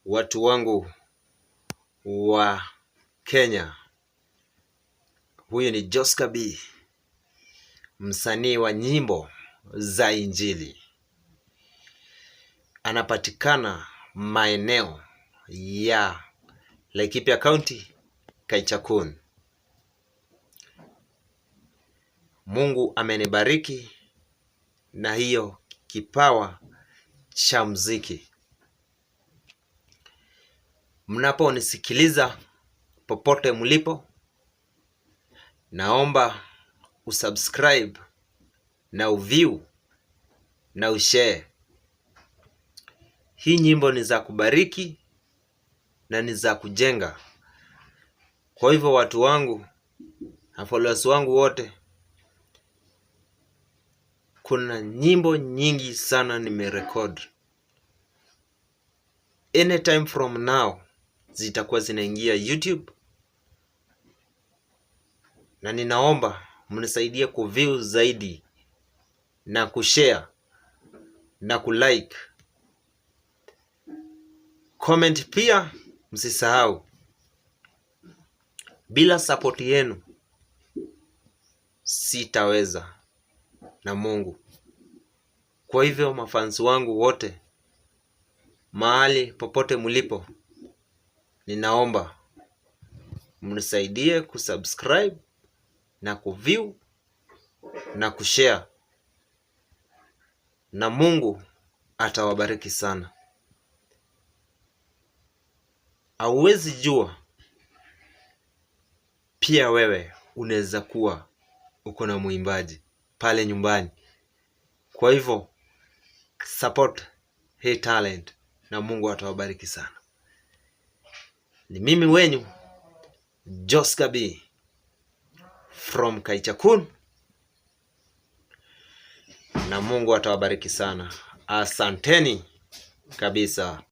Watu wangu wa Kenya, huyu ni Joska B, msanii wa nyimbo za Injili. Anapatikana maeneo ya Laikipia County, Kaichakun. Mungu amenibariki na hiyo kipawa cha muziki. Mnaponisikiliza popote mlipo, naomba usubscribe na uview na ushare. Hii nyimbo ni za kubariki na ni za kujenga. Kwa hivyo watu wangu na followers wangu wote, kuna nyimbo nyingi sana nimerecord. Anytime from now zitakuwa zinaingia YouTube, na ninaomba mnisaidie kuview zaidi na kushare na kulike. Comment pia msisahau. Bila support yenu sitaweza na Mungu. Kwa hivyo mafans wangu wote, mahali popote mlipo, ninaomba mnisaidie kusubscribe na kuview na kushare, na Mungu atawabariki sana. Hauwezi jua, pia wewe unaweza kuwa uko na muimbaji pale nyumbani. Kwa hivyo support hii talent na Mungu atawabariki sana. Ni mimi wenyu Joska B from Kaichakun, na Mungu atawabariki sana. Asanteni kabisa.